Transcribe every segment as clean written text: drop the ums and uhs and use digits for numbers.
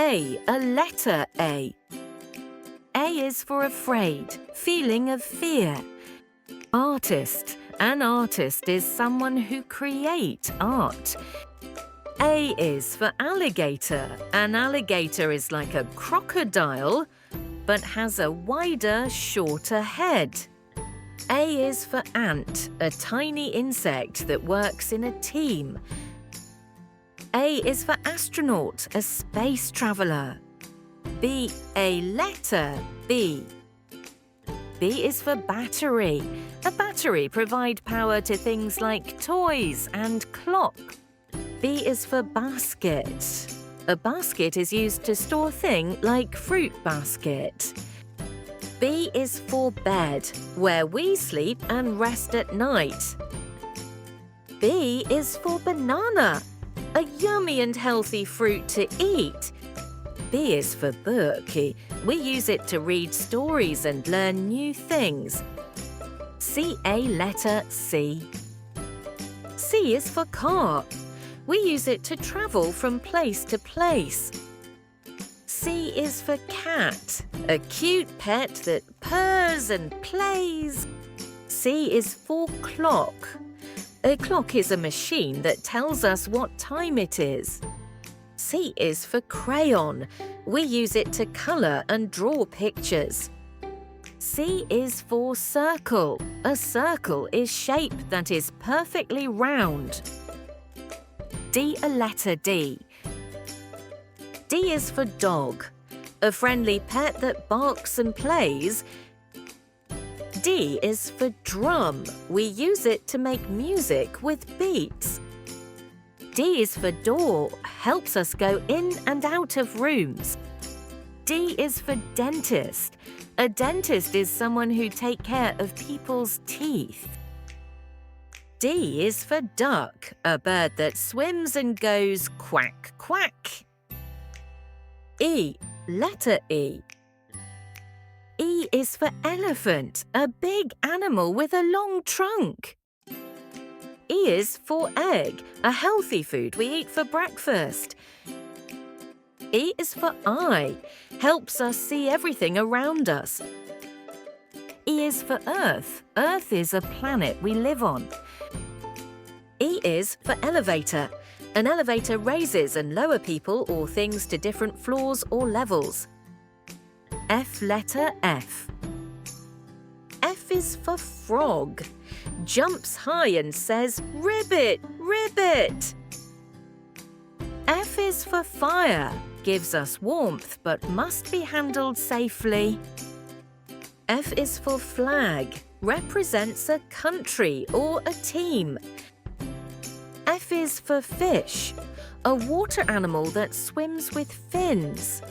A letter A. A is for afraid, feeling of fear. Artist. An artist is someone who creates art. A is for alligator. An alligator is like a crocodile, but has a wider, shorter head. A is for ant, a tiny insect that works in a team. A is for astronaut, a space traveler. B, a letter B. B is for battery. A battery provides power to things like toys and clock. B is for basket. A basket is used to store things like fruit basket. B is for bed, where we sleep and rest at night. B is for banana, a yummy and healthy fruit to eat. B is for book. We use it to read stories and learn new things. C, a letter C. C is for car. We use it to travel from place to place. C is for cat, a cute pet that purrs and plays. C is for clock. A clock is a machine that tells us what time it is. C is for crayon. We use it to colour and draw pictures. C is for circle. A circle is shape that is perfectly round. D, a letter D. D is for dog, a friendly pet that barks and plays. D is for drum. We use it to make music with beats. D is for door, helps us go in and out of rooms. D is for dentist. A dentist is someone who takes care of people's teeth. D is for duck, a bird that swims and goes quack, quack. E, letter E. E is for elephant, a big animal with a long trunk. E is for egg, a healthy food we eat for breakfast. E is for eye, helps us see everything around us. E is for earth. Earth is a planet we live on. E is for elevator. An elevator raises and lowers people or things to different floors or levels. F, letter F. F is for frog. Jumps high and says, "Ribbit, ribbit." F is for fire. Gives us warmth but must be handled safely. F is for flag. Represents a country or a team. F is for fish, a water animal that swims with fins.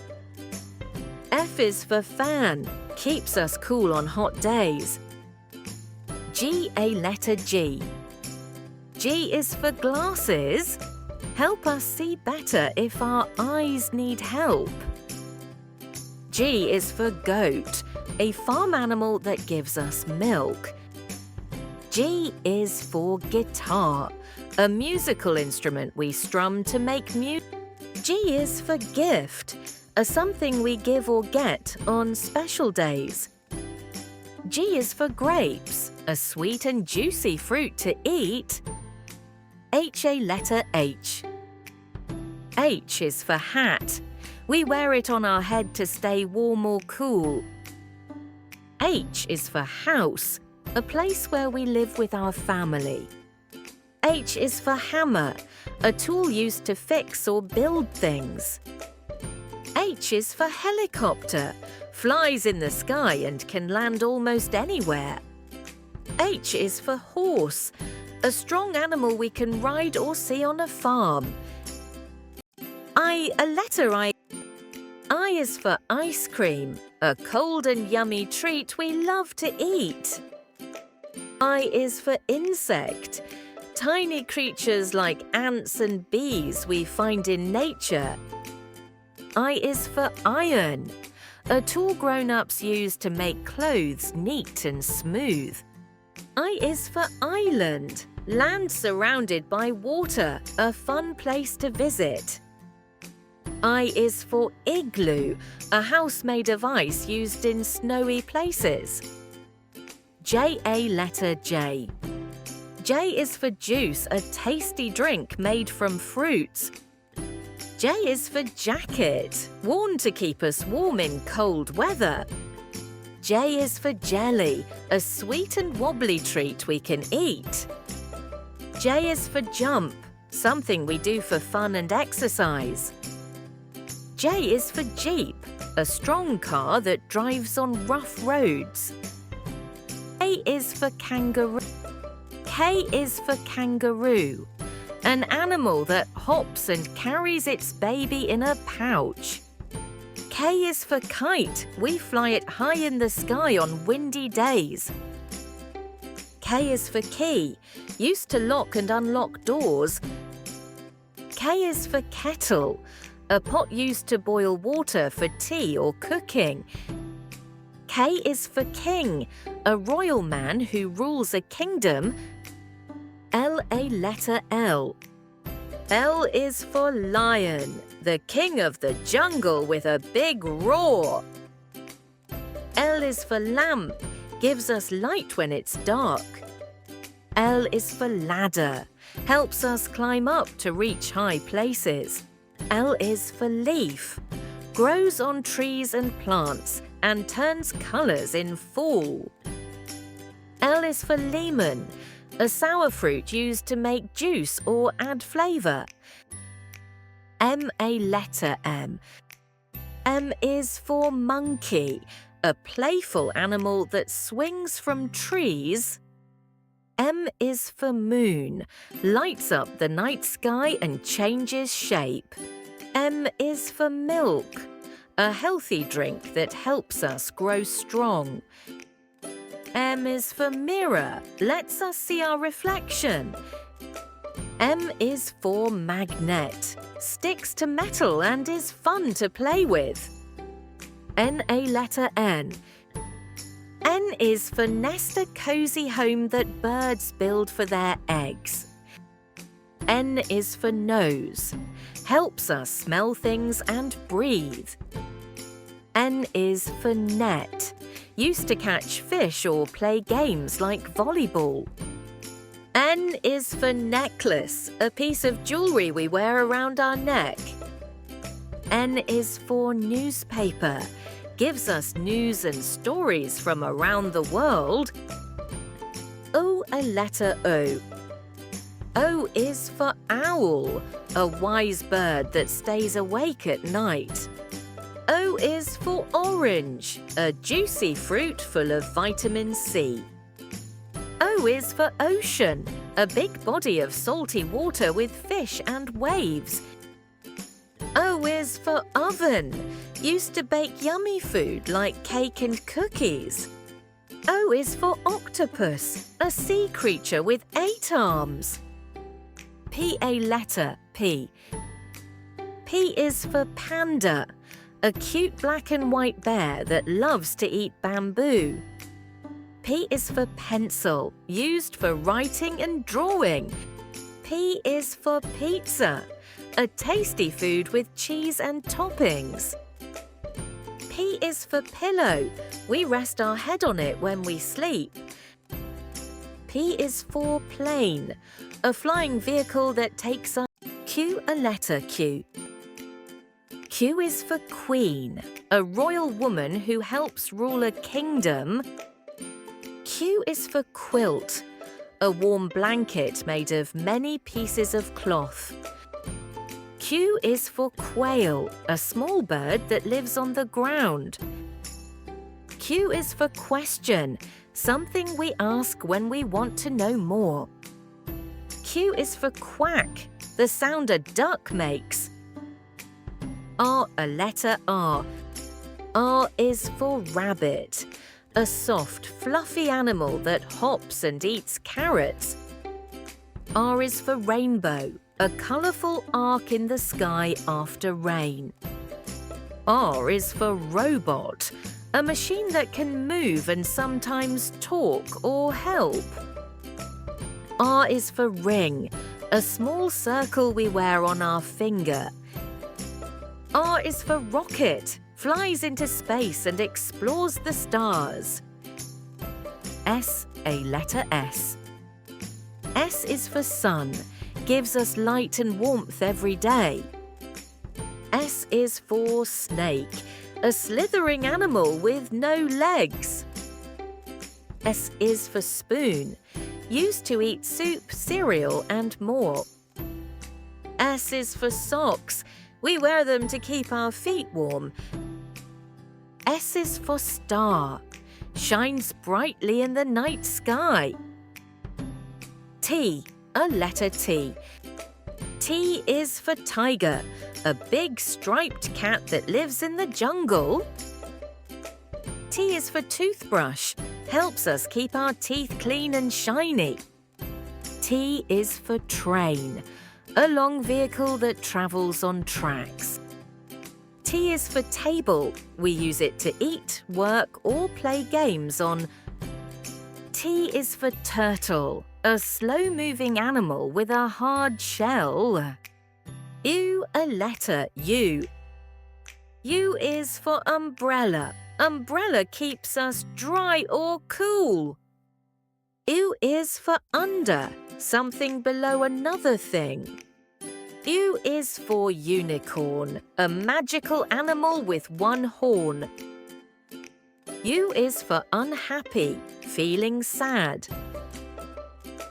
F is for fan, keeps us cool on hot days. G, a letter G. G is for glasses, help us see better if our eyes need help. G is for goat, a farm animal that gives us milk. G is for guitar, a musical instrument we strum to make music. G is for gift, a something we give or get on special days. G is for grapes, a sweet and juicy fruit to eat. H, a letter H. H is for hat. We wear it on our head to stay warm or cool. H is for house, a place where we live with our family. H is for hammer, a tool used to fix or build things. H is for helicopter, flies in the sky and can land almost anywhere. H is for horse, a strong animal we can ride or see on a farm. I, a letter I. I is for ice cream, a cold and yummy treat we love to eat. I is for insect, tiny creatures like ants and bees we find in nature. I is for iron, a tool grown-ups use to make clothes neat and smooth. I is for island, land surrounded by water, a fun place to visit. I is for igloo, a house made of ice used in snowy places. J-A letter J. J is for juice, a tasty drink made from fruits. J is for jacket, worn to keep us warm in cold weather. J is for jelly, a sweet and wobbly treat we can eat. J is for jump, something we do for fun and exercise. J is for jeep, a strong car that drives on rough roads. K is for kangaroo. K is for kangaroo, an animal that hops and carries its baby in a pouch. K is for kite. We fly it high in the sky on windy days. K is for key, used to lock and unlock doors. K is for kettle, a pot used to boil water for tea or cooking. K is for king, a royal man who rules a kingdom. L a letter L. L is for lion, the king of the jungle with a big roar. L is for lamp, gives us light when it's dark. L is for ladder, helps us climb up to reach high places. L is for leaf, grows on trees and plants and turns colours in fall. L is for lemon, a sour fruit used to make juice or add flavour. M a letter M. M is for monkey, a playful animal that swings from trees. M is for moon, lights up the night sky and changes shape. M is for milk, a healthy drink that helps us grow strong. M is for mirror, lets us see our reflection. M is for magnet, sticks to metal and is fun to play with. N a letter N. N is for nest, a cosy home that birds build for their eggs. N is for nose, helps us smell things and breathe. N is for net, used to catch fish or play games like volleyball. N is for necklace, a piece of jewellery we wear around our neck. N is for newspaper, gives us news and stories from around the world. O a letter O. O is for owl, a wise bird that stays awake at night. O is for orange, a juicy fruit full of vitamin C. O is for ocean, a big body of salty water with fish and waves. O is for oven, used to bake yummy food like cake and cookies. O is for octopus, a sea creature with 8 arms. P a letter P. P is for panda, a cute black and white bear that loves to eat bamboo. P is for pencil, used for writing and drawing. P is for pizza, a tasty food with cheese and toppings. P is for pillow, we rest our head on it when we sleep. P is for plane, a flying vehicle that takes us. Q a letter Q. Q is for queen, a royal woman who helps rule a kingdom. Q is for quilt, a warm blanket made of many pieces of cloth. Q is for quail, a small bird that lives on the ground. Q is for question, something we ask when we want to know more. Q is for quack, the sound a duck makes. R a letter R. R is for rabbit, a soft, fluffy animal that hops and eats carrots. R is for rainbow, a colourful arc in the sky after rain. R is for robot, a machine that can move and sometimes talk or help. R is for ring, a small circle we wear on our finger. R is for rocket, flies into space and explores the stars. S, a letter S. S is for sun, gives us light and warmth every day. S is for snake, a slithering animal with no legs. S is for spoon, used to eat soup, cereal and more. S is for socks, we wear them to keep our feet warm. S is for star, shines brightly in the night sky. T, a letter T. T is for tiger, a big striped cat that lives in the jungle. T is for toothbrush, helps us keep our teeth clean and shiny. T is for train, a long vehicle that travels on tracks. T is for table, we use it to eat, work or play games on. T is for turtle, a slow-moving animal with a hard shell. U, a letter U. U is for umbrella. Umbrella keeps us dry or cool. U is for under, something below another thing. U is for unicorn, a magical animal with one horn. U is for unhappy, feeling sad.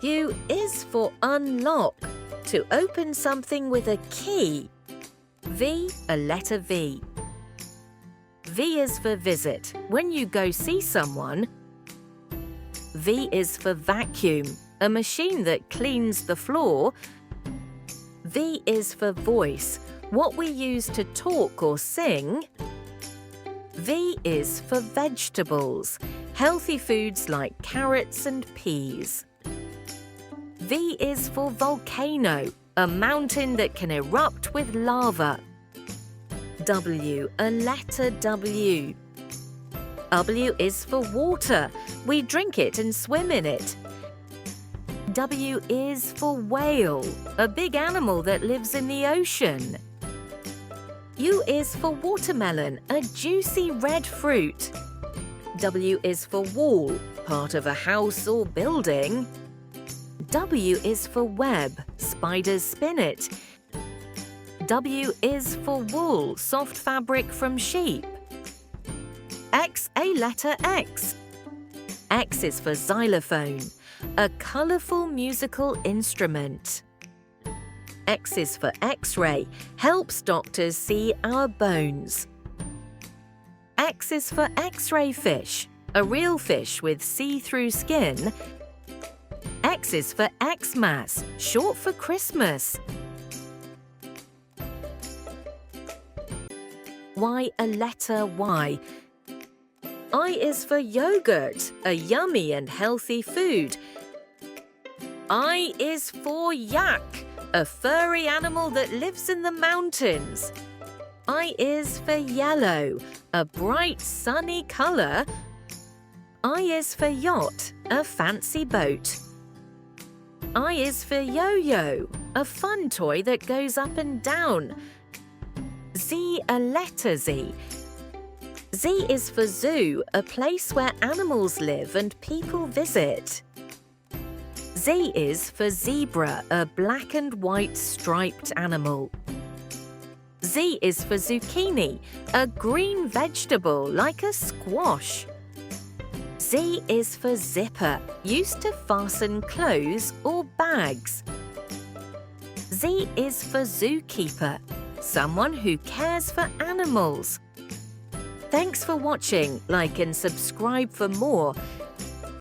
U is for unlock, to open something with a key. V, a letter V. V is for visit, when you go see someone. V is for vacuum, a machine that cleans the floor. V is for voice, what we use to talk or sing. V is for vegetables, healthy foods like carrots and peas. V is for volcano, a mountain that can erupt with lava. W, a letter W. W is for water, we drink it and swim in it. W is for whale, a big animal that lives in the ocean. U is for watermelon, a juicy red fruit. W is for wall, part of a house or building. W is for web, spiders spin it. W is for wool, soft fabric from sheep. X, a letter X. X is for xylophone, a colourful musical instrument. X is for X-ray, helps doctors see our bones. X is for X-ray fish, a real fish with see-through skin. X is for Xmas, short for Christmas. Y, a letter Y. I is for yogurt, a yummy and healthy food. I is for yak, a furry animal that lives in the mountains. I is for yellow, a bright sunny colour. I is for yacht, a fancy boat. I is for yo-yo, a fun toy that goes up and down. Z, a letter Z. Z is for zoo, a place where animals live and people visit. Z is for zebra, a black and white striped animal. Z is for zucchini, a green vegetable like a squash. Z is for zipper, used to fasten clothes or bags. Z is for zookeeper, someone who cares for animals. Thanks for watching. Like and subscribe for more.